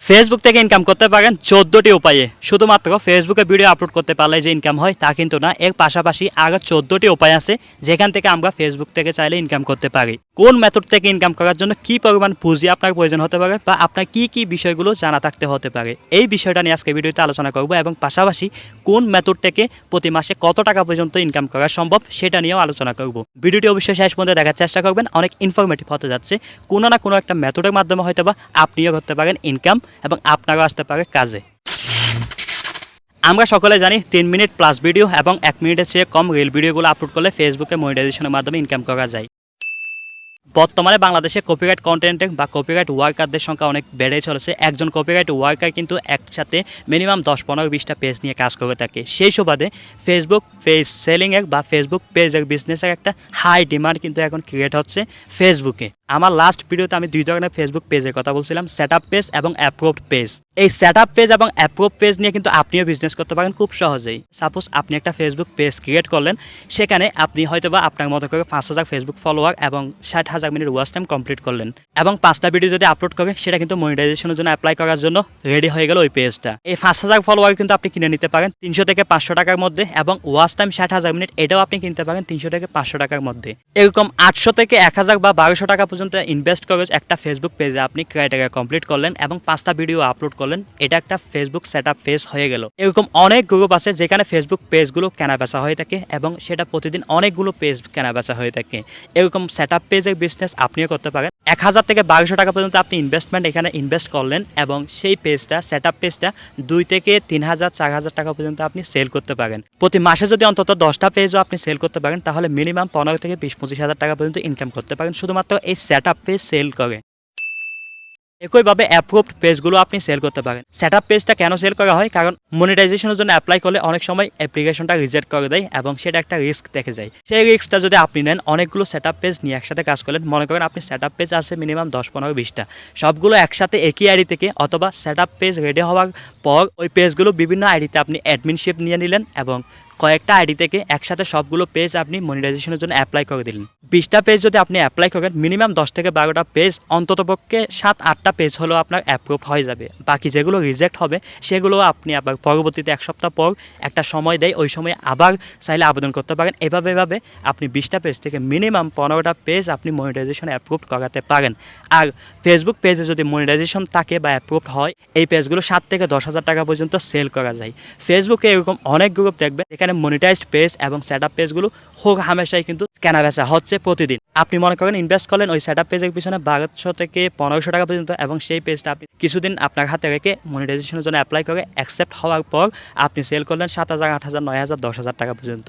Facebook থেকে income করতে পারেন 14টি উপায়ে। শুধুমাত্র ফেসবুকে ভিডিও আপলোড করতে পারলে যে ইনকাম হয় তা কিন্তু না, এর পাশাপাশি আরও 14টি উপায় আছে যেখান থেকে আমরা ফেসবুক থেকে চাইলে ইনকাম করতে পারি। কোন মেথড থেকে ইনকাম করার জন্য কী পরিমাণ পুঁজি আপনার প্রয়োজন হতে পারে বা আপনার কী কী বিষয়গুলো জানা থাকতে হতে পারে, এই বিষয়টা নিয়ে আজকে ভিডিওতে আলোচনা করব এবং পাশাপাশি কোন মেথড থেকে প্রতি মাসে কত টাকা পর্যন্ত ইনকাম করা সম্ভব সেটা নিয়েও আলোচনা করব। ভিডিওটি অবশ্যই শেষ পর্যন্ত দেখার চেষ্টা করবেন, অনেক ইনফরমেটিভ হতে যাচ্ছে। কোনো না কোনো একটা মেথডের মাধ্যমে হয়তো বা আপনিও করতে পারেন ইনকাম এবং আপনারও আসতে পারে কাজে। আমরা সকলে জানি 3 মিনিট প্লাস ভিডিও এবং 1 মিনিটের চেয়ে কম রিল ভিডিওগুলো আপলোড করলে ফেসবুকে মনিটাইজেশনের মাধ্যমে ইনকাম করা যায়। বর্তমানে বাংলাদেশে কপিরাইট কন্টেন্টের বা কপিরাইট ওয়ার্কারদের সংখ্যা অনেক বেড়েই চলেছে। একজন কপিরাইট ওয়ার্কার কিন্তু একসাথে মিনিমাম 10-15-20টা পেজ নিয়ে কাজ করে থাকে। সেই সুবাদে ফেসবুক পেজ সেলিংয়ের বা ফেসবুক পেজের বিজনেসের একটা হাই ডিমান্ড কিন্তু এখন ক্রিয়েট হচ্ছে ফেসবুকে। আমার লাস্ট ভিডিওতে আমি 2 ধরনের ফেসবুক পেজের কথা বলছিলাম, সেট আপ পেজ এবং অ্যাপ্রুভড পেজ। এই সেট আপ পেজ এবং অ্যাপ্রুভ পেজ নিয়ে কিন্তু আপনিও বিজনেস করতে পারেন খুব সহজেই। সাপোজ আপনি একটা ফেসবুক পেজ ক্রিয়েট করলেন, সেখানে আপনি হয়তোবা আপনার মতো করে 5,000 ফেসবুক ফলোয়ার এবং 60,000 মিনিট ওয়াচ টাইম কমপ্লিট করলেন এবং 5টা ভিডিও যদি আপলোড করে সেটা কিন্তু মনিটাইজেশনের জন্য অ্যাপ্লাই করার জন্য রেডি হয়ে গেল ওই পেজটা। এই 5,000 ফলোয়ার কিন্তু আপনি কিনে নিতে পারেন 300 থেকে 500 টাকার মধ্যে এবং ওয়াচ টাইম 60,000 মিনিট, এটাও আপনি কিনতে পারেন 300 থেকে 500 টাকার মধ্যে। এরকম 800 থেকে 1000 বা 1200 টাকা পর্যন্ত ইনভেস্ট করে একটা ফেসবুক পেজে আপনি ক্রাইটেরিয়া কমপ্লিট করলেন এবং 5টা ভিডিও আপলোড করলেন, এটা একটা ফেসবুক সেট আপ পেজ হয়ে গেল। এরকম অনেক গ্রুপ আছে যেখানে ফেসবুক পেজগুলো কেনা বেচা হয়ে থাকে এবং সেটা প্রতিদিন অনেকগুলো পেজ কেনা বেচা হয়ে থাকে। এরকম সেট আপ পেজের বিজনেস আপনিও করতে পারেন। 1000 থেকে 1200 টাকা পর্যন্ত আপনি ইনভেস্টমেন্ট এখানে ইনভেস্ট করলেন এবং সেই পেজটা সেট আপ পেজটা 2 থেকে 3000 4000 টাকা পর্যন্ত আপনি সেল করতে পারেন। প্রতি মাসে যদি অন্তত 10টা পেজও আপনি সেল করতে পারেন তাহলে মিনিমাম 15 থেকে 20-25 হাজার টাকা পর্যন্ত ইনকাম করতে পারেন শুধুমাত্র এই সেট আপ পেজ সেল করে। একইভাবে অ্যাপ্রুভড পেজগুলো আপনি সেল করতে পারেন। সেট আপ পেজটা কেন সেল করা হয়? কারণ মনিটাইজেশনের জন্য অ্যাপ্লাই করলে অনেক সময় অ্যাপ্লিকেশনটা রিজেক্ট করে দেয় এবং সেটা একটা রিস্ক দেখে যায়। সেই রিস্কটা যদি আপনি নেন, অনেকগুলো সেট আপ পেজ নিয়ে একসাথে কাজ করলেন, মনে করেন আপনি সেট আপ পেজ আছে মিনিমাম 10-15-20টা, সবগুলো একসাথে একই আইডি থেকে অথবা সেট আপ পেজ রেডি হওয়ার পর ওই পেজগুলো বিভিন্ন আইডিতে আপনি অ্যাডমিনশিপ নিয়ে নিলেন এবং কয়েকটা আইডি থেকে একসাথে সবগুলো পেজ আপনি মনিটাইজেশনের জন্য অ্যাপ্লাই করে দিলেন। 20টা পেজ যদি আপনি অ্যাপ্লাই করেন, মিনিমাম 10 থেকে 12টা পেজ, অন্ততপক্ষে 7-8টা পেজ হলেও আপনার অ্যাপ্রুভ হয়ে যাবে। বাকি যেগুলো রিজেক্ট হবে সেগুলো আপনি আবার পরবর্তীতে 1 সপ্তাহ পর একটা সময় দেয়, ওই সময় আবার চাইলে আবেদন করতে পারেন। এভাবে আপনি 20টা পেজ থেকে মিনিমাম 15টা পেজ আপনি মনিটাইজেশন অ্যাপ্রুভ করাতে পারেন। আর ফেসবুক পেজে যদি মনিটাইজেশন থাকে বা অ্যাপ্রুভ হয়, এই পেজগুলো 7 থেকে 10,000 টাকা পর্যন্ত সেল করা যায়। ফেসবুকে এরকম অনেক গ্রুপ দেখবেন এখানে মনিটাইজড পেজ এবং সেট আপ পেজগুলো হোক হামেশাই কিন্তু কেনা বেচা হচ্ছে প্রতিদিন। আপনি মনে করেন ইনভেস্ট করলেন ওই সেট আপ পেজের পিছনে 1200 থেকে 1500 টাকা পর্যন্ত এবং সেই পেজটা আপনি কিছুদিন আপনার হাতে রেখে মনিটাইজেশনের জন্য অ্যাপ্লাই করে অ্যাকসেপ্ট হওয়ার পর আপনি সেল করলেন 7,000, 8,000, 9,000, 10,000 টাকা পর্যন্ত।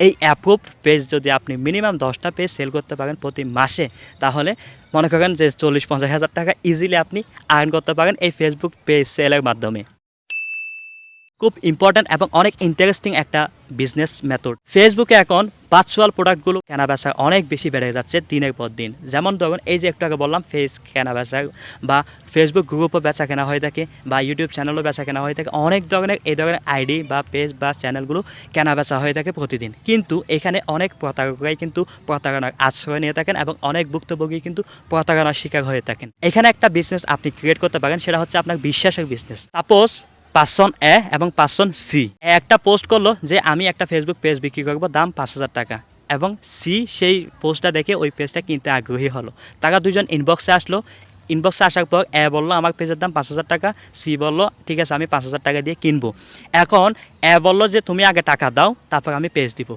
এই অ্যাপ্রুভড পেজ যদি আপনি মিনিমাম 10টা পেজ সেল করতে পারেন প্রতি মাসে, তাহলে মনে করেন যে 40-50 হাজার টাকা ইজিলি আপনি আর্ন করতে পারেন এই ফেসবুক পেজ সেলের মাধ্যমে। খুব ইম্পর্ট্যান্ট এবং অনেক ইন্টারেস্টিং একটা বিজনেস মেথড। ফেসবুকে এখন ভার্চুয়াল প্রোডাক্টগুলো কেনা বেচা অনেক বেশি বেড়ে যাচ্ছে দিনের পর দিন। যেমন ধরুন এই যে একটু আগে বললাম ফেস কেনা বেচা বা ফেসবুক গ্রুপও বেচা কেনা হয়ে থাকে বা ইউটিউব চ্যানেলও বেচা কেনা হয়ে থাকে, অনেক ধরনের এই ধরনের আইডি বা পেজ বা চ্যানেলগুলো কেনা বেচা হয়ে থাকে প্রতিদিন। কিন্তু এখানে অনেক প্রতারকরাই কিন্তু প্রতারণার আশ্রয় নিয়ে থাকেন এবং অনেক ভুক্তভোগী কিন্তু প্রতারণার শিকার হয়ে থাকেন। এখানে একটা বিজনেস আপনি ক্রিয়েট করতে পারেন, সেটা হচ্ছে আপনার বিশ্বাসের বিজনেস। সাপোজ পার্সন এ এবং পার্সন সি একটা পোস্ট করলো যে আমি একটা ফেসবুক পেজ বিক্রি করবো, দাম 5,000 টাকা, এবং সি সেই পোস্টটা দেখে ওই পেজটা কিনতে আগ্রহী হলো। তারা দুজন ইনবক্সে আসলো। ইনবক্সে আসার পর এ বললো আমার পেজের দাম 5,000 টাকা, সি বললো ঠিক আছে আমি 5,000 টাকা দিয়ে কিনবো। এখন এ বললো যে তুমি আগে টাকা দাও তারপর আমি পেজ দিব।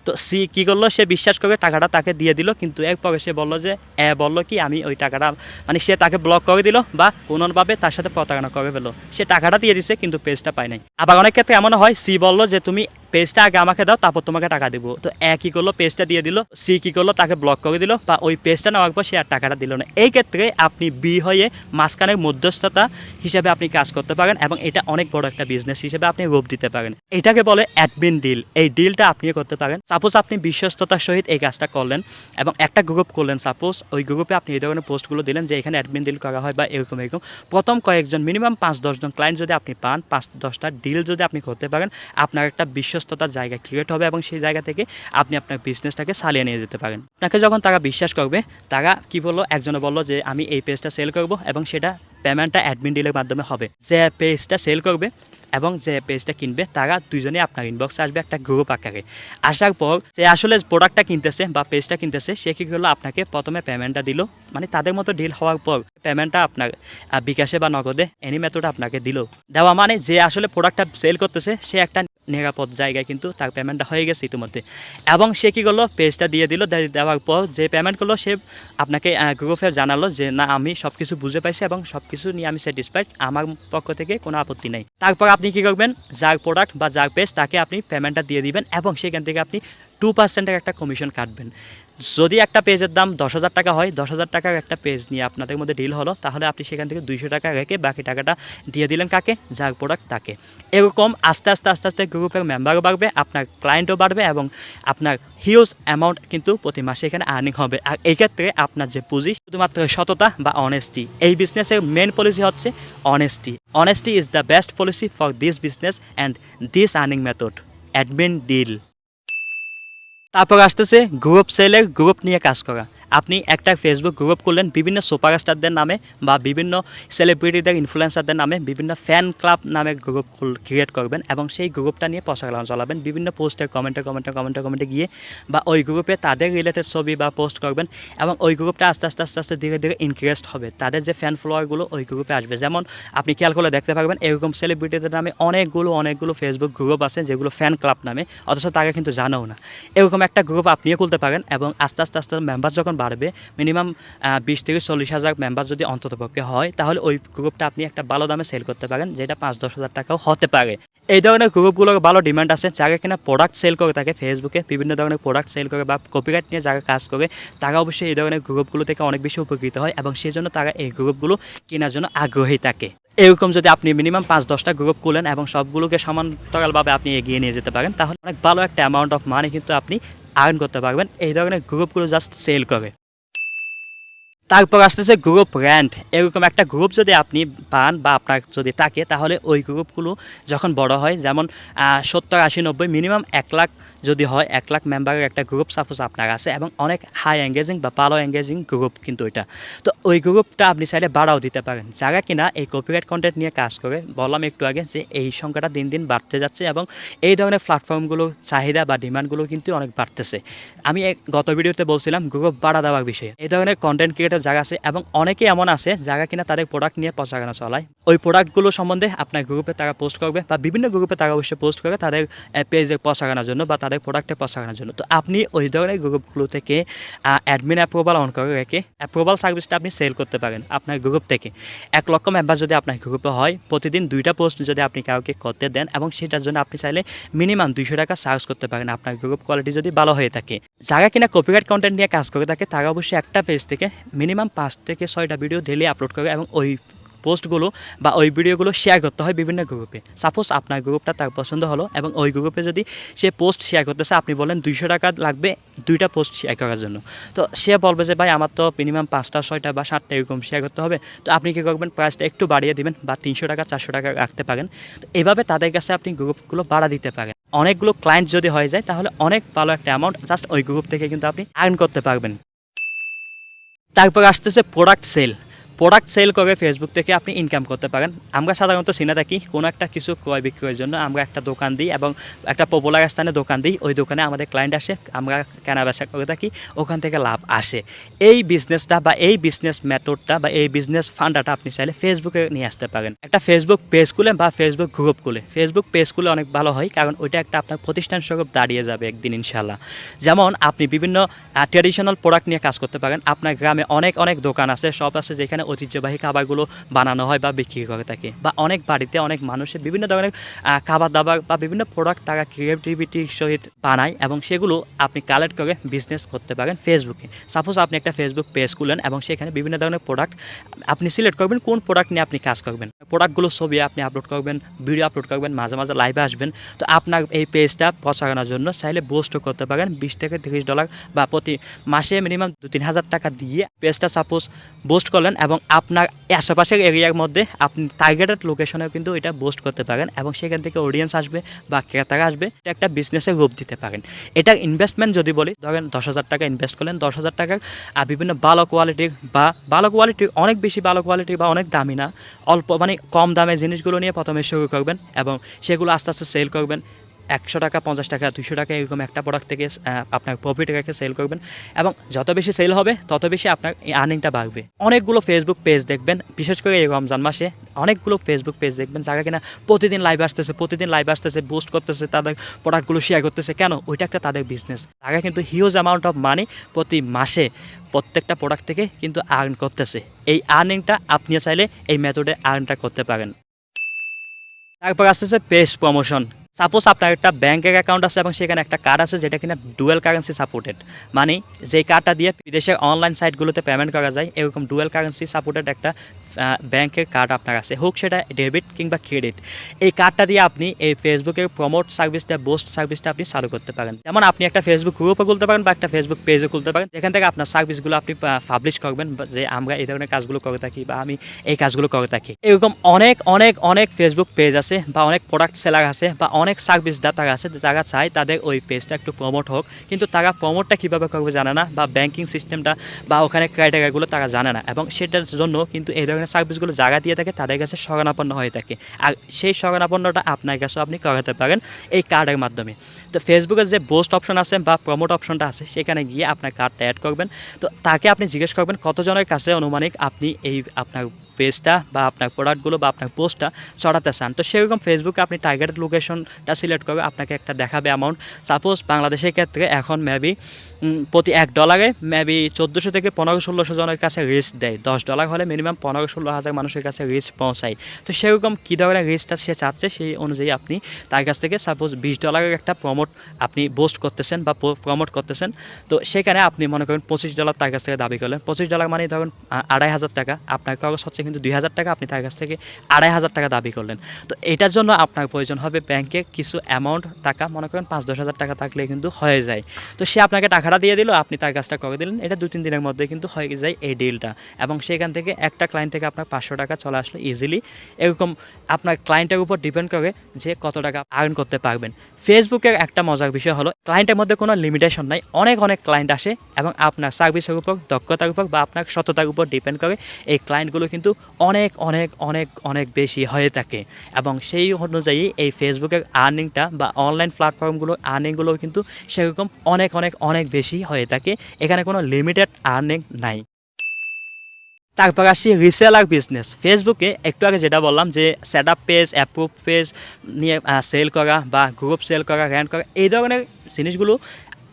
তো সি কী করলো, সে বিশ্বাস করে টাকাটা তাকে দিয়ে দিল, কিন্তু এরপরে সে বললো যে বললো কি আমি ওই টাকাটা মানে সে তাকে ব্লক করে দিল বা কোনোভাবে তার সাথে প্রতারণা করে ফেলো। সে টাকাটা দিয়ে দিছে কিন্তু পেজটা পায় নাই। আবার অনেক ক্ষেত্রে এমন হয় সি বললো যে তুমি পেজটা আগে আমাকে দাও তারপর তোমাকে টাকা দেবো। তো কী করলো, পেজটা দিয়ে দিল, সি কী করলো তাকে ব্লক করে দিল বা ওই পেজটা নেওয়ার পর সে আর টাকাটা দিল না। এই ক্ষেত্রে আপনি বি হয়ে মাঝখানের মধ্যস্থতা হিসেবে আপনি কাজ করতে পারেন এবং এটা অনেক বড় একটা বিজনেস হিসেবে আপনি রূপ দিতে পারেন। এটাকে বলে অ্যাডমিন ডিল। এই ডিলটা আপনিও করতে পারেন। সাপোজ আপনি বিশ্বস্ততার সহিত এই কাজটা করলেন এবং একটা গ্রুপ করলেন, সাপোজ ওই গ্রুপে আপনি এই ধরনের পোস্টগুলো দিলেন যে এখানে অ্যাডমিন ডিল করা হয় বা এরকম প্রথম কয়েকজন মিনিমাম 5-10 জন ক্লায়েন্ট যদি আপনি পান, 5-10টা ডিল যদি আপনি করতে পারেন, আপনার একটা বিশ্বস্ততার জায়গা ক্রিয়েট হবে এবং সেই জায়গা থেকে আপনি আপনার বিজনেসটাকে চালিয়ে নিয়ে যেতে পারেন। আপনাকে যখন তারা বিশ্বাস করবে, তারা কি বললো, একজনে বললো যে আমি এই পেজটা সেল করব এবং সেটা পেমেন্টটা অ্যাডমিন ডিলের মাধ্যমে হবে। যে পেজটা সেল করবে এবং যে পেজটা কিনবে তারা দুজনেই আপনার ইনবক্সে আসবে একটা গ্রুপ আকারে। আসার পর যে আসলে প্রোডাক্টটা কিনতেছে বা পেজটা কিনতেছে সে কী করলো, আপনাকে প্রথমে পেমেন্টটা দিল, মানে তাদের মতো ডিল হওয়ার পর পেমেন্টটা আপনার বিকাশে বা নগদে এনি মেথডে আপনাকে দিল। দেওয়া মানে যে আসলে প্রোডাক্টটা সেল করতেছে সে একটা নিরাপদ জায়গায় কিন্তু তার পেমেন্টটা হয়ে গেছে ইতিমধ্যে। এবং সে কী করলো, পেজটা দিয়ে দিল, দেওয়ার পর যে পেমেন্ট করলো সে আপনাকে গ্রুপে জানালো যে না আমি সব কিছু বুঝে পাইছি এবং সব কিছু নিয়ে আমি স্যাটিসফাইড, আমার পক্ষ থেকে কোনো আপত্তি নেই। তারপর আপনি কী করবেন, যার প্রোডাক্ট বা যার পেজ তাকে আপনি পেমেন্টটা দিয়ে দিবেন এবং সেখান থেকে আপনি 2% একটা কমিশন কাটবেন। যদি একটা পেজের দাম 10,000 টাকা হয়, 10,000 টাকার একটা পেজ নিয়ে আপনাদের মধ্যে ডিল হলো, তাহলে আপনি সেখান থেকে 200 টাকা রেখে বাকি টাকাটা দিয়ে দিলেন কাকে, যার প্রোডাক্ট তাকে। এরকম আস্তে আস্তে আস্তে আস্তে গ্রুপের মেম্বারও বাড়বে, আপনার ক্লায়েন্টও বাড়বে এবং আপনার হিউজ অ্যামাউন্ট কিন্তু প্রতি মাসে এখানে আর্নিং হবে। আর এই ক্ষেত্রে আপনার যে পুঁজি শুধুমাত্র সততা বা অনেস্টি। এই বিজনেসের মেন পলিসি হচ্ছে honesty. Honesty is the best policy for this business and this earning method, admin deal. তারপর আসতেছে গ্রুপ সেলের, গ্রুপ নিয়ে কাজ করা। আপনি একটা ফেসবুক গ্রুপ করলেন বিভিন্ন সুপারস্টারদের নামে বা বিভিন্ন সেলিব্রিটিদের ইনফ্লুয়েন্সারদের নামে, বিভিন্ন ফ্যান ক্লাব নামে গ্রুপ ক্রিয়েট করবেন এবং সেই গ্রুপটা নিয়ে প্রচারণা চালাবেন বিভিন্ন পোস্টের কমেন্টে গিয়ে, বা ওই গ্রুপে তাদের রিলেটেড ছবি বা পোস্ট করবেন এবং ওই গ্রুপটা আস্তে আস্তে আস্তে আস্তে ধীরে ধীরে ইনক্রিজ হবে। তাদের যে ফ্যান ফলোয়ারগুলো ওই গ্রুপে আসবে। যেমন আপনি খেয়াল করলে দেখতে পারবেন এরকম সেলিব্রিটিদের নামে অনেকগুলো ফেসবুক গ্রুপ আছে যেগুলো ফ্যান ক্লাব নামে, অথচ তাকে কিন্তু জানাও না। এরকম একটা গ্রুপ আপনিও খুলতে পারেন এবং আস্তে আস্তে আস্তে মেম্বার যখন বাড়বে, মিনিমাম 20-40 হাজার মেম্বার যদি অন্ততপক্ষে হয়, তাহলে ওই গ্রুপটা আপনি একটা ভালো দামে সেল করতে পারেন, যেটা 5-10 হাজার টাকাও হতে পারে। এই ধরনের গ্রুপগুলোর ভালো ডিমান্ড আছে। যারা কিনা প্রোডাক্ট সেল করে থাকে ফেসবুকে, বিভিন্ন ধরনের প্রোডাক্ট সেল করে বা কপিরাইট নিয়ে যারা কাজ করে, তারা অবশ্যই এই ধরনের গ্রুপগুলো থেকে অনেক বেশি উপকৃত হয় এবং সেই জন্য তারা এই গ্রুপগুলো কেনার জন্য আগ্রহী থাকে। এরকম যদি আপনি মিনিমাম 5-10টা গ্রুপ খুলেন এবং সবগুলোকে সমান্তরালভাবে আপনি এগিয়ে নিয়ে যেতে পারেন, তাহলে অনেক ভালো একটা অ্যামাউন্ট অফ মানি কিন্তু আপনি আর্ন করতে পারবেন এই ধরনের গ্রুপগুলো জাস্ট সেল করে। তারপর আসতেছে গ্রুপ র্যান্ট। এরকম একটা গ্রুপ যদি আপনি পান বা আপনার যদি থাকে, তাহলে ওই গ্রুপগুলো যখন বড় হয়, যেমন 70, 80, 90 মিনিমাম 1 লাখ যদি হয়, 1 লাখ মেম্বারের একটা গ্রুপ সাপোজ আপনার আছে এবং অনেক হাই এঙ্গেজিং বা ভালো এঙ্গেজিং গ্রুপ কিন্তু এটা, তো ওই গ্রুপটা আপনি চাইলে বাড়াও দিতে পারেন। যারা কিনা এই কপিরাইট কন্টেন্ট নিয়ে কাজ করে, বললাম একটু আগে যে এই সংখ্যাটা দিন দিন বাড়তে যাচ্ছে এবং এই ধরনের প্ল্যাটফর্মগুলোর চাহিদা বা ডিমান্ডগুলো কিন্তু অনেক বাড়তেছে। আমি গত ভিডিওতে বলছিলাম গ্রুপ বাড়া দেওয়ার বিষয়ে। এই ধরনের কন্টেন্ট ক্রিয়েটর যারা আছে এবং অনেকে এমন আছে যারা কিনা তাদের প্রোডাক্ট নিয়ে প্রচারণা চালায়, ওই প্রোডাক্টগুলো সম্বন্ধে আপনার গ্রুপে তারা পোস্ট করবে বা বিভিন্ন গ্রুপে তারা অবশ্যই পোস্ট করে তাদের পেজে প্রচারণার জন্য বা তাদের প্রোডাক্টের প্রচারণার জন্য। তো আপনি ওই ধরনের গ্রুপগুলো থেকে অ্যাডমিন অ্যাপ্রুভাল অন করে রেখে অ্যাপ্রুভাল সার্ভিসটা আপনি সেল করতে পারেন আপনার গ্রুপ থেকে। 1 লক্ষ মেম্বার যদি আপনার গ্রুপে হয়, প্রতিদিন 2টা পোস্ট যদি আপনি কাউকে করতে দেন এবং সেটার জন্য আপনি চাইলে মিনিমাম 200 টাকা চার্জ করতে পারেন, আপনার গ্রুপ কোয়ালিটি যদি ভালো হয়ে থাকে। যারা কিনা কপিরাইট কন্টেন্ট নিয়ে কাজ করে থাকে, তারা অবশ্যই একটা পেজ থেকে মিনিমাম 5 থেকে 6টা ভিডিও ডেলি আপলোড করে এবং ওই পোস্টগুলো বা ওই ভিডিওগুলো শেয়ার করতে হয় বিভিন্ন গ্রুপে। সাপোজ আপনার গ্রুপটা তার পছন্দ হলো এবং ওই গ্রুপে যদি সে পোস্ট শেয়ার করতেছে, আপনি বলেন 200 টাকা লাগবে 2টা পোস্ট শেয়ার করার জন্য, তো সে বলবে যে ভাই আমার তো মিনিমাম 5টা 6টা বা 7টা এরকম শেয়ার করতে হবে। তো আপনি কী করবেন, প্রাইসটা একটু বাড়িয়ে দিবেন বা 300 টাকা 400 টাকা রাখতে পারেন। তো এভাবে তাদের কাছে আপনি গ্রুপগুলো বাড়া দিতে পারেন। অনেকগুলো ক্লায়েন্ট যদি হয়ে যায়, তাহলে অনেক ভালো একটা অ্যামাউন্ট জাস্ট ওই গ্রুপ থেকে কিন্তু আপনি আর্ন করতে পারবেন। তারপর আসতেছে প্রোডাক্ট সেল। প্রোডাক্ট সেল করে ফেসবুক থেকে আপনি ইনকাম করতে পারেন। আমরা সাধারণত চিনে থাকি কোনো একটা কিছু ক্রয় বিক্রয়ের জন্য আমরা একটা দোকান দিই এবং একটা পপুলার স্থানে দোকান দিই, ওই দোকানে আমাদের ক্লায়েন্ট আসে, আমরা কেনা বেচা করে থাকি, ওখান থেকে লাভ আসে। এই বিজনেসটা বা এই বিজনেস মেথডটা বা এই বিজনেস ফান্ডাটা আপনি চাইলে ফেসবুকে নিয়ে আসতে পারেন। একটা ফেসবুক পেজ খুলে বা ফেসবুক গ্রুপ খুলে, ফেসবুক পেজ খুলে অনেক ভালো হয়, কারণ ওইটা একটা আপনার প্রতিষ্ঠান স্বরূপ দাঁড়িয়ে যাবে একদিন ইনশাল্লাহ। যেমন আপনি বিভিন্ন ট্র্যাডিশনাল প্রোডাক্ট নিয়ে কাজ করতে পারেন। আপনার গ্রামে অনেক দোকান আছে, শপ আছে, যেখানে ঐতিহ্যবাহী খাবারগুলো বানানো হয় বা বিক্রি করে থাকে, বা অনেক বাড়িতে অনেক মানুষের বিভিন্ন ধরনের খাবার দাবার বা বিভিন্ন প্রোডাক্ট তারা ক্রিয়েটিভিটির সহিত বানায় এবং সেগুলো আপনি কালেক্ট করে বিজনেস করতে পারেন ফেসবুকে। সাপোজ আপনি একটা ফেসবুক পেজ খুলেন এবং সেখানে বিভিন্ন ধরনের প্রোডাক্ট আপনি সিলেক্ট করবেন কোন প্রোডাক্ট নিয়ে আপনি কাজ করবেন, প্রোডাক্টগুলো ছবি আপনি আপলোড করবেন, ভিডিও আপলোড করবেন, মাঝে মাঝে লাইভে আসবেন। তো আপনার এই পেজটা প্রচারণার জন্য চাইলে বুস্টও করতে পারেন $20 থেকে $30 বা প্রতি মাসে মিনিমাম 2-3 হাজার টাকা দিয়ে পেজটা সাপোজ বুস্ট করলেন এবং এবং আপনার আশেপাশের এরিয়ার মধ্যে আপনি টার্গেটেড লোকেশনেও কিন্তু এটা পোস্ট করতে পারেন এবং সেখান থেকে অডিয়েন্স আসবে বা ক্রেতারা আসবে, এটা একটা বিজনেসের রূপ দিতে পারেন। এটার ইনভেস্টমেন্ট যদি বলি, ধরেন 10,000 টাকা ইনভেস্ট করলেন, 10,000 টাকার বিভিন্ন ভালো কোয়ালিটির বা ভালো কোয়ালিটির, অনেক বেশি ভালো কোয়ালিটির বা অনেক দামি না, অল্প মানে কম দামে জিনিসগুলো নিয়ে প্রথমে শুরু করবেন এবং সেগুলো আস্তে আস্তে সেল করবেন। 100 টাকা, 50 টাকা, 200 টাকা এরকম একটা প্রোডাক্ট থেকে আপনার প্রফিট রেখে সেল করবেন এবং যত বেশি সেল হবে তত বেশি আপনার আর্নিংটা বাড়বে। অনেকগুলো ফেসবুক পেজ দেখবেন, বিশেষ করে এই রমজান মাসে অনেকগুলো ফেসবুক পেজ দেখবেন যারা কিনা প্রতিদিন লাইভ আসতেছে, বুস্ট করতেছে, তাদের প্রোডাক্টগুলো শেয়ার করতেছে। কেন? ওইটা একটা তাদের বিজনেস। তারা কিন্তু হিউজ অ্যামাউন্ট অফ মানি প্রতি মাসে প্রত্যেকটা প্রোডাক্ট থেকে কিন্তু আর্ন করতেছে। এই আর্নিংটা আপনিও চাইলে এই মেথডে আর্নটা করতে পারেন। তারপর আসতেছে পেজ প্রমোশন। সাপোজ আপনার একটা ব্যাঙ্কের অ্যাকাউন্ট আছে এবং সেখানে একটা কার্ড আছে যেটা কিনা ডুয়েল কারেন্সি সাপোর্টেড, মানে যেই কার্ডটা দিয়ে বিদেশের অনলাইন সাইটগুলোতে পেমেন্ট করা যায়, এরকম ডুয়েল কারেন্সি সাপোর্টেড একটা ব্যাংকের কার্ড আপনার আছে, হোক সেটা ডেবিট কিংবা ক্রেডিট। এই কার্ডটা দিয়ে আপনি এই ফেসবুকের প্রমোট সার্ভিসটা, বুস্ট সার্ভিসটা আপনি চালু করতে পারেন। যেমন আপনি একটা ফেসবুক গ্রুপও খুলতে পারেন বা একটা ফেসবুক পেজও খুলতে পারেন, যেখান থেকে আপনার সার্ভিসগুলো আপনি পাবলিশ করবেন যে আমরা এই ধরনের কাজগুলো করে থাকি বা আমি এই কাজগুলো করে থাকি। এরকম অনেক অনেক অনেক ফেসবুক পেজ আছে বা অনেক প্রোডাক্ট সেলার আছে বা অনেক সার্ভিস দাতার আছে যারা চায় তাদের ওই পেজটা একটু প্রমোট হোক, কিন্তু তারা প্রমোটটা কীভাবে করবে জানে না বা ব্যাংকিং সিস্টেমটা বা ওখানে ক্রাইটেরিয়াগুলো তারা জানে না এবং সেটার জন্য কিন্তু এই ধরনের সার্ভিসগুলো যারা দিয়ে থাকে তাদের কাছে শরণাপন্ন হয়ে থাকে। আর সেই শরণাপন্নটা আপনার কাছেও আপনি করাতে পারেন এই কার্ডের মাধ্যমে। তো ফেসবুকের যে পোস্ট অপশন আছে বা প্রমোট অপশনটা আছে সেখানে গিয়ে আপনার কার্ডটা অ্যাড করবেন। তো তাকে আপনি জিজ্ঞেস করবেন কতজনের কাছে অনুমানিক আপনি এই আপনার পেজটা বা আপনার প্রোডাক্টগুলো বা আপনার পোস্টটা ছড়াতে চান। তো সেরকম ফেসবুকে আপনি টার্গেটেড লোকেশনটা সিলেক্ট করে আপনাকে একটা দেখাবে অ্যামাউন্ট। সাপোজ বাংলাদেশের ক্ষেত্রে এখন মেবি প্রতি $1 মেবি 1400 থেকে 1500-1600 জনের কাছে রিচ দেয়। $10 হলে মিনিমাম 15-16 হাজার মানুষের কাছে রিচ পৌঁছায়। তো সেরকম কী ধরনের রিচটা সে চাচ্ছে সেই অনুযায়ী আপনি তার কাছ থেকে সাপোজ $20 একটা প্রমোট আপনি পোস্ট করতেছেন বা প্রমোট করতেছেন। তো সেখানে আপনি মনে করেন $25 তার কাছ থেকে দাবি করলেন। $25 মানে ধরুন 2500 টাকা, আপনার খরচ হচ্ছে কিন্তু 2000 টাকা, আপনি তার কাছ থেকে 2500 টাকা দাবি করলেন। তো এটার জন্য আপনার প্রয়োজন হবে ব্যাংকে কিছু অ্যামাউন্ট টাকা, মনে করেন 5-10 হাজার টাকা থাকলে কিন্তু হয়ে যায়। তো সে আপনাকে টাকাটা দিয়ে দিল, আপনি তার কাজটা করে দিলেন। এটা 2-3 দিনের মধ্যে কিন্তু হয়ে যায় এই ডিলটা এবং সেখান থেকে একটা ক্লায়েন্ট থেকে আপনার 500 টাকা চলে আসলো ইজিলি। এরকম আপনার ক্লায়েন্টের উপর ডিপেন্ড করে যে কত টাকা আর্ন করতে পারবেন। ফেসবুকের একটা মজার বিষয় হলো ক্লায়েন্টের মধ্যে কোনো লিমিটেশন নাই, অনেক অনেক ক্লায়েন্ট আসে এবং আপনার সার্ভিসের উপর, দক্ষতার উপর বা আপনার সততার উপর ডিপেন্ড করে এই ক্লায়েন্টগুলো কিন্তু অনেক অনেক অনেক অনেক বেশি হয়ে থাকে এবং সেই অনুযায়ী এই ফেসবুকের আর্নিংটা বা অনলাইন প্ল্যাটফর্মগুলোর আর্নিংগুলো কিন্তু সেরকম অনেক অনেক অনেক বেশি হয়ে থাকে। এখানে কোনো লিমিটেড আর্নিং নাই। তারপর আসি রিসেলার বিজনেস। ফেসবুকে একটু আগে যেটা বললাম যে set up page, approve page নিয়ে সেল করা বা গ্রুপ সেল করা, র্যান্ট করা, এই ধরনের জিনিসগুলো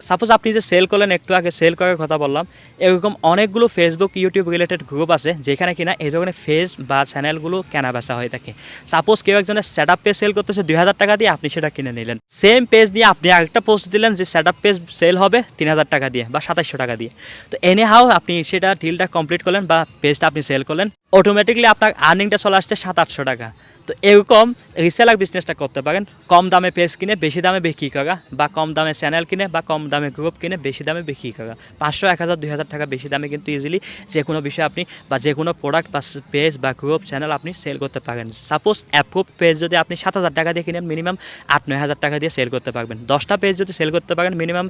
সাপোজ আপনি যে সেল করলেন, একটু আগে সেল করার কথা বললাম, এরকম অনেকগুলো ফেসবুক, ইউটিউব রিলেটেড গ্রুপ আছে যেখানে কিনা এই ধরনের পেজ বা চ্যানেলগুলো কেনা বেচা হয়ে থাকে। সাপোজ কেউ একজনের সেট আপ পেজ সেল করতেছে 2000 টাকা দিয়ে, আপনি সেটা কিনে নিলেন। সেম পেজ দিয়ে আপনি আরেকটা পোস্ট দিলেন যে সেট আপ পেজ সেল হবে 3000 টাকা দিয়ে বা 2700 টাকা দিয়ে। তো এনি হাউ আপনি সেটা ডিলটা কমপ্লিট করলেন বা পেজটা আপনি সেল করলেন, অটোমেটিকলি আপনার আর্নিংটা চলে আসছে 700-800 টাকা। তো এরকম রিসেলার বিজনেসটা করতে পারেন, কম দামে পেজ কিনে বেশি দামে বিক্রি করা বা কম দামে চ্যানেল কিনে বা কম দামে গ্রুপ কিনে বেশি দামে বিক্রি করা। 500, 1000, 2000 টাকা বেশি দামে কিন্তু ইজিলি যে কোনো বিষয় আপনি বা যে কোনো প্রোডাক্ট বা পেজ বা গ্রুপ চ্যানেল আপনি সেল করতে পারেন। সাপোজ অ্যাপ্রুভ পেজ যদি আপনি 7000 টাকা দিয়ে কিনেন, মিনিমাম 8-9 হাজার টাকা দিয়ে সেল করতে পারবেন। 10টা পেজ যদি সেল করতে পারেন, মিনিমাম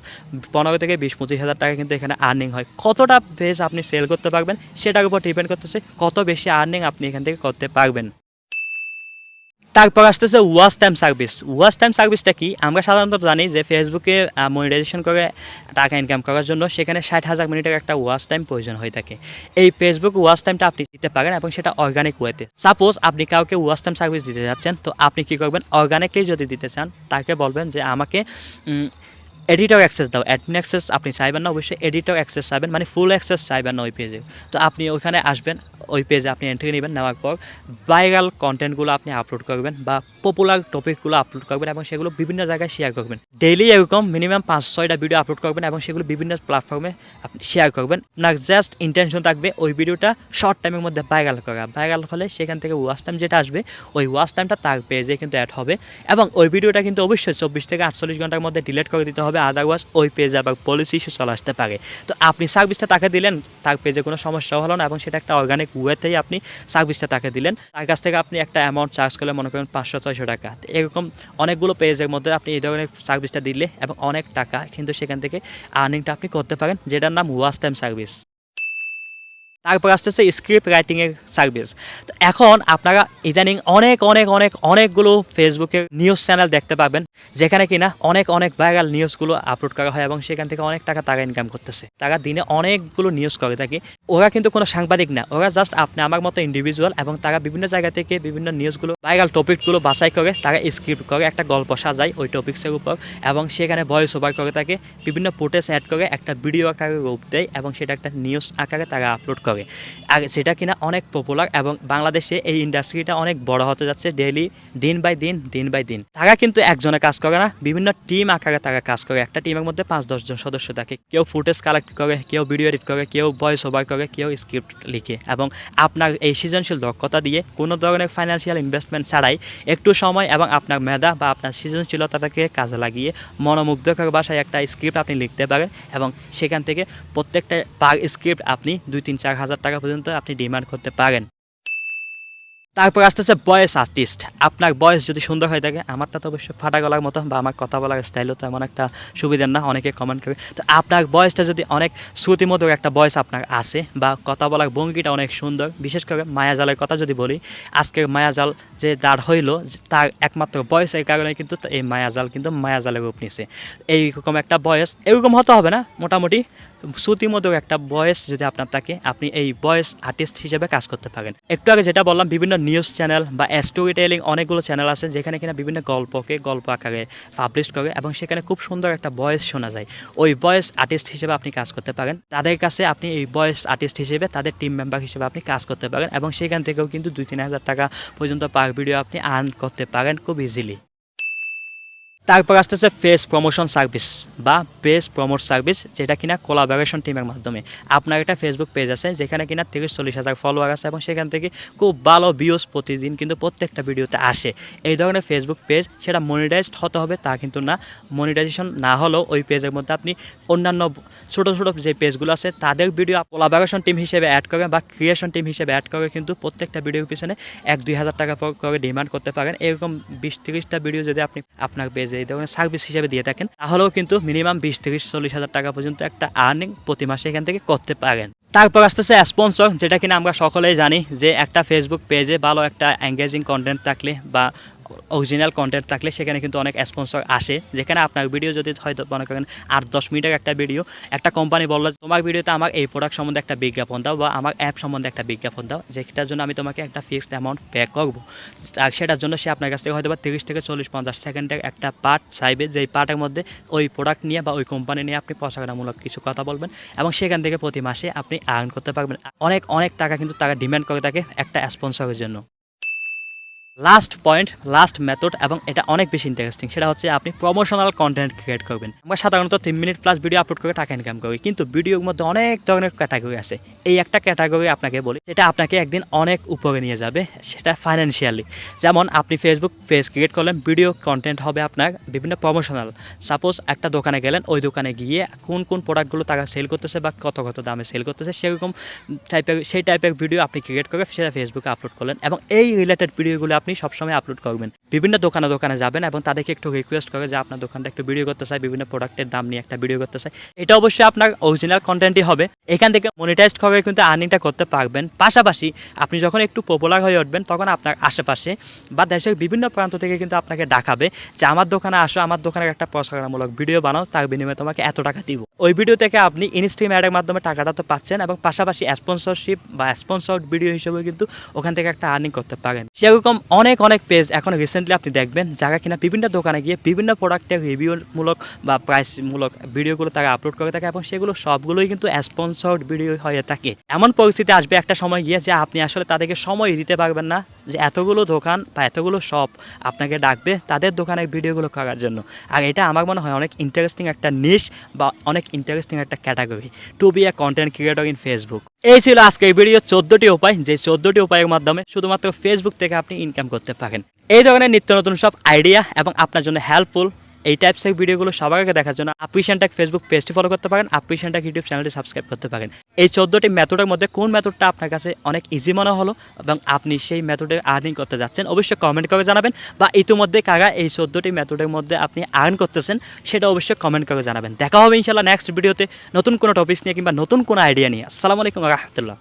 15 থেকে 20-25 হাজার টাকা কিন্তু এখানে আর্নিং হয়। কতটা পেজ আপনি সেল করতে পারবেন সেটার উপর ডিপেন্ড করতেছে কত বেশি আর্নিং আপনি এখান থেকে করতে পারবেন। তারপর আসতেছে watch time service. Watch time সার্ভিসটা কি? আমরা সাধারণত জানি যে ফেসবুকে মনিটাইজেশন করে টাকা ইনকাম করার জন্য সেখানে 60,000 মিনিটের একটা ওয়াচ টাইম প্রয়োজন হয়ে থাকে। এই ফেসবুক ওয়াচ টাইমটা আপনি দিতে পারেন এবং সেটা অর্গানিক ওয়েতে। সাপোজ আপনি কাউকে ওয়াচ টাইম সার্ভিস দিতে যাচ্ছেন, তো আপনি কী করবেন, অর্গানিকলি যদি দিতে চান তাকে বলবেন যে আমাকে এডিটর অ্যাক্সেস দাও। অ্যাডমিন অ্যাক্সেস আপনি চাইবেন না, অবশ্যই এডিটর অ্যাক্সেস চাইবেন, মানে ফুল অ্যাক্সেস চাইবেন না ওই পেজে। তো আপনি ওইখানে আসবেন, ওই পেজে আপনি এন্ট্রি নেবেন, নেওয়ার পর ভাইরাল কন্টেন্টগুলো আপনি আপলোড করবেন বা পপুলার টপিকগুলো আপলোড করবেন এবং সেগুলো বিভিন্ন জায়গায় শেয়ার করবেন। ডেইলি এরকম মিনিমাম 5-6টা ভিডিও আপলোড করবেন এবং সেগুলো বিভিন্ন প্ল্যাটফর্মে আপনি শেয়ার করবেন। আপনার জাস্ট ইন্টেনশন থাকবে ওই ভিডিওটা শর্ট টাইমের মধ্যে ভাইরাল করা। ভাইরাল হলে সেখান থেকে ওয়াচ টাইম যেটা আসবে ওই ওয়াচ টাইমটা তার পেজে কিন্তু অ্যাড হবে এবং ওই ভিডিওটা কিন্তু অবশ্যই 24 থেকে 48 ঘন্টার মধ্যে ডিলিট করে দিতে হবে, আদারওয়াইজ ওই পেজে আবার পলিসি ইস্যু চলে আসতে পারে। তো আপনি সার্ভিসটা তাকে দিলেন, তার পেজে কোনো সমস্যা হলো না এবং সেটা একটা অর্গানিক ওয়েতেই আপনি সার্ভিসটা তাকে দিলেন, তার কাছ থেকে আপনি একটা অ্যামাউন্ট চার্জ করলে মনে করেন 500-600 টাকা। এরকম অনেকগুলো পেজের মধ্যে আপনি এই ধরনের সার্ভিসটা দিলে এবং অনেক টাকা কিন্তু সেখান থেকে আর্নিংটা আপনি করতে পারেন, যেটার নাম ওয়াচ টাইম সার্ভিস। তারপর আসতেছে স্ক্রিপ্ট রাইটিংয়ের সার্ভিস। তো এখন আপনারা ইদানিং অনেকগুলো ফেসবুকের নিউজ চ্যানেল দেখতে পাবেন, যেখানে কিনা অনেক ভাইরাল নিউজগুলো আপলোড করা হয় এবং সেখান থেকে অনেক টাকা তারা ইনকাম করতেছে। তারা দিনে অনেকগুলো নিউজ করে থাকে। ওরা কিন্তু কোনো সাংবাদিক না, ওরা জাস্ট আপনি আমার মতো ইন্ডিভিজুয়াল, এবং তারা বিভিন্ন জায়গা থেকে বিভিন্ন নিউজগুলো ভাইরাল টপিকগুলো বাছাই করে তারা স্ক্রিপ্ট করে একটা গল্প সাজায় ওই টপিক্সের উপর, এবং সেখানে ভয়েস ওভার করে থাকে, বিভিন্ন ফুটেজ অ্যাড করে একটা ভিডিও আকারে রূপ দেয় এবং সেটা একটা নিউজ আকারে তারা আপলোড করে। আর সেটা কিনা অনেক পপুলার, এবং বাংলাদেশে এই ইন্ডাস্ট্রিটা অনেক বড় হতে যাচ্ছে ডেইলি, দিন বাই দিন। তারা কিন্তু একজনে কাজ করে না, বিভিন্ন টিম আকারে তারা কাজ করে। একটা টিমের মধ্যে 5-10 জন সদস্য থাকে, কেউ ফুটেজ কালেক্ট করে, কেউ ভিডিও এডিট করে, কেউ ভয়েস ওভার করে, কেউ স্ক্রিপ্ট লিখে। এবং আপনার এই সৃজনশীল দক্ষতা দিয়ে কোনো ধরনের ফাইন্যান্সিয়াল ইনভেস্টমেন্ট ছাড়াই একটু সময় এবং আপনার মেধা বা আপনার সৃজনশীলতাটাকে কাজে লাগিয়ে মনোমুগ্ধকর ভাষায় একটা স্ক্রিপ্ট আপনি লিখতে পারেন, এবং সেখান থেকে প্রত্যেকটা পার স্ক্রিপ্ট আপনি 2-3-4 হাজার টাকা পর্যন্ত আপনি ডিমান্ড করতে পারেন। তারপর আসতেছে ভয়েস আর্টিস্ট। আপনার ভয়েস যদি সুন্দর হয়ে থাকে, আমারটা তো অবশ্যই ফাটা গলার মতো, বা আমার কথা বলার স্টাইলও তো এমন একটা সুবিধার না, অনেকে কমেন্ট করে। তো আপনার ভয়েসটা যদি অনেক শ্রুতিমধুর একটা ভয়েস আপনার আছে, বা কথা বলার ভঙ্গিটা অনেক সুন্দর, বিশেষ করে মায়াজালের কথা যদি বলি, আজকের মায়াজাল যে দাঁড় হইল তার একমাত্র ভয়েসের কারণে কিন্তু এই মায়াজাল কিন্তু মায়াজালের রূপ নিছে। এইরকম একটা ভয়েস, এরকম হতে হবে না, মোটামুটি শ্রুতিমধুর একটা ভয়েস যদি আপনার থাকে, আপনি এই ভয়েস আর্টিস্ট হিসেবে কাজ করতে পারেন। একটু আগে যেটা বললাম, বিভিন্ন নিউজ চ্যানেল বা স্টোরি টেলিং অনেকগুলো চ্যানেল আছে, যেখানে কিনা বিভিন্ন গল্পকে গল্প আকারে পাবলিশ করে, এবং সেখানে খুব সুন্দর একটা ভয়েস শোনা যায়। ওই ভয়েস আর্টিস্ট হিসেবে আপনি কাজ করতে পারেন। তাদের কাছে আপনি এই ভয়েস আর্টিস্ট হিসেবে, তাদের টিম মেম্বার হিসেবে আপনি কাজ করতে পারেন, এবং সেখান থেকেও কিন্তু 2-3 হাজার টাকা পর্যন্ত পার ভিডিও আপনি আর্ন করতে পারেন খুব ইজিলি। তারপর আসতেছে ফেস প্রমোশন সার্ভিস বা পেজ প্রমোট সার্ভিস, যেটা কিনা কোলাবোরেশন টিমের মাধ্যমে। আপনার একটা ফেসবুক পেজ আছে যেখানে কিনা 30-40 হাজার ফলোয়ার আছে, এবং সেখান থেকে খুব ভালো ভিউজ প্রতিদিন কিন্তু প্রত্যেকটা ভিডিওতে আসে। এই ধরনের ফেসবুক পেজ, সেটা মনিটাইজড হতে হবে তা কিন্তু না। মনিটাইজেশন না হলেও ওই পেজের মধ্যে আপনি অন্যান্য ছোটো যে পেজগুলো আছে তাদের ভিডিও কোলাবোরেশন টিম হিসেবে অ্যাড করে বা ক্রিয়েশন টিম হিসেবে অ্যাড করে কিন্তু প্রত্যেকটা ভিডিওর পিছনে 1-2 হাজার টাকা করে ডিমান্ড করতে পারেন। এরকম 20-30টা ভিডিও যদি আপনি আপনার পেজে এই ধরনের সার্ভিস হিসেবে দিয়ে থাকেন, তাহলেও কিন্তু মিনিমাম 20-30-40 হাজার টাকা পর্যন্ত একটা আর্নিং প্রতি মাসে এখান থেকে করতে পারেন। তারপর আসতেছে স্পন্সর, যেটা কিনা আমরা সকলেই জানি যে একটা ফেসবুক পেজে ভালো একটা এঙ্গেজিং কন্টেন্ট থাকলে বা অরিজিনাল কন্টেন্ট থাকলে সেখানে কিন্তু অনেক স্পন্সর আসে, যেখানে আপনার ভিডিও যদি হয়তো মনে করেন 8-10 মিনিটের একটা ভিডিও, একটা কোম্পানি বললো তোমার ভিডিওতে আমার এই প্রোডাক্ট সম্বন্ধে একটা বিজ্ঞাপন দাও বা আমার অ্যাপ সম্বন্ধে একটা বিজ্ঞাপন দাও, যেটার জন্য আমি তোমাকে একটা ফিক্সড অ্যামাউন্ট পে করবো। আর সেটার জন্য সে আপনার কাছ থেকে হয়তো 30-40-50 সেকেন্ডের একটা পার্ট চাইবে, যেই পার্টের মধ্যে ওই প্রোডাক্ট নিয়ে বা ওই কোম্পানি নিয়ে আপনি প্রচারণামূলক কিছু কথা বলবেন, এবং সেখান থেকে প্রতি মাসে আপনি আর্ন করতে পারবেন অনেক টাকা কিন্তু তারা ডিমান্ড করে থাকে একটা স্পন্সরের জন্য। লাস্ট পয়েন্ট, লাস্ট মেথড, এবং এটা অনেক বেশি ইন্টারেস্টিং, সেটা হচ্ছে আপনি প্রমোশনাল কন্টেন্ট ক্রিয়েট করবেন। আমরা সাধারণত 3 মিনিট প্লাস ভিডিও আপলোড করে টাকা ইনকাম করি, কিন্তু ভিডিওর মধ্যে অনেক ধরনের ক্যাটাগরি আছে। এই একটা ক্যাটাগরি আপনাকে বলি, সেটা আপনাকে একদিন অনেক উপরে নিয়ে যাবে, সেটা ফাইন্যান্সিয়ালি। যেমন আপনি ফেসবুক পেজ ক্রিয়েট করলেন, ভিডিও কন্টেন্ট হবে আপনার বিভিন্ন প্রমোশনাল। সাপোজ একটা দোকানে গেলেন, ওই দোকানে গিয়ে কোন প্রোডাক্টগুলো তারা সেল করতেছে বা কত দামে সেল করতেছে, সেরকম সেই টাইপের ভিডিও আপনি ক্রিয়েট করে সেটা ফেসবুকে আপলোড করলেন, এবং এই রিলেটেড ভিডিওগুলো আপনি সবসময় আপলোড করবেন। বিভিন্ন দোকানে যাবেন এবং তাদেরকে একটু রিকোয়েস্ট করে যে আপনার দোকানটা একটু ভিডিও করতে চাই, বিভিন্ন প্রোডাক্টের দাম নিয়ে একটা ভিডিও করতে চাই। এটা অবশ্যই আপনার অরিজিনাল কন্টেন্টই হবে। এখান থেকে মনিটাইজড করে কিন্তু আর্নিংটা করতে পারবেন। পাশাপাশি আপনি যখন একটু পপুলার হয়ে উঠবেন, তখন আপনার আশেপাশে বা দেশের বিভিন্ন প্রান্ত থেকে কিন্তু আপনাকে ডাকাবে যে আমার দোকানে আসো, আমার দোকানের একটা প্রচারণামূলক ভিডিও বানাও, তার বিনিময়ে তোমাকে এত টাকা দিব। ওই ভিডিও থেকে আপনি ইনস্ট্রিম অ্যাডের মাধ্যমে টাকাটা তো পাচ্ছেন, এবং পাশাপাশি স্পন্সরশিপ বা স্পন্সর্ড ভিডিও হিসেবে কিন্তু ওখান থেকে একটা আর্নিং করতে পারেন। সেরকম অনেক পেজ এখন রিসেন্টলি আপনি দেখবেন, যারা কিনা বিভিন্ন দোকানে গিয়ে বিভিন্ন প্রোডাক্টের রিভিউমূলক বা প্রাইসমূলক ভিডিওগুলো তারা আপলোড করে থাকে, এবং সেগুলো সবগুলোই কিন্তু স্পন্সর্ড ভিডিও হয়ে থাকে। এমন পরিস্থিতি আসবে একটা সময় গিয়ে যে আপনি আসলে তাদেরকে সময় দিতে পারবেন না, যে এতগুলো দোকান বা এতগুলো শপ আপনাকে ডাকবে তাদের দোকানের ভিডিওগুলো করার জন্য। আর এটা আমার মনে হয় অনেক ইন্টারেস্টিং একটা নিশ বা অনেক ইন্টারেস্টিং একটা category to be a content creator in Facebook. এই ছিল আজকে এই ভিডিও 14টি উপায়, যে 14টি উপায়ের মাধ্যমে শুধুমাত্র ফেসবুক থেকে আপনি ইনকাম করতে পারেন। এই ধরনের নিত্য নতুন সব আইডিয়া এবং আপনার জন্য হেল্পফুল এই টাইপসের ভিডিওগুলো সবার আগে দেখার জন্য আফ্রিসিয়ান টেক ফেসবুক পেজটি ফলো করতে পারেন, আফ্রিসিয়ান টেক ইউটিউব চ্যানেলটি সাবস্ক্রাইব করতে পারেন। এই 14টি মেথডের মধ্যে কোন মেথডটা আপনার কাছে অনেক ইজি মনে হলো এবং আপনি সেই মেথডে আর্নিং করতে যাচ্ছেন অবশ্যই কমেন্ট করে জানাবেন, বা ইতিমধ্যে কারা এই 14টি মেথডের মধ্যে আপনি আর্ন করতেছেন সেটা অবশ্যই কমেন্ট করে জানাবেন। দেখা হবে ইনশাআল্লাহ নেক্সট ভিডিওতে নতুন কোনো টপিকস নিয়ে কিংবা নতুন কোনো আইডিয়া নিয়ে। আসসালামু আলাইকুম ওয়া রাহমাতুল্লাহ।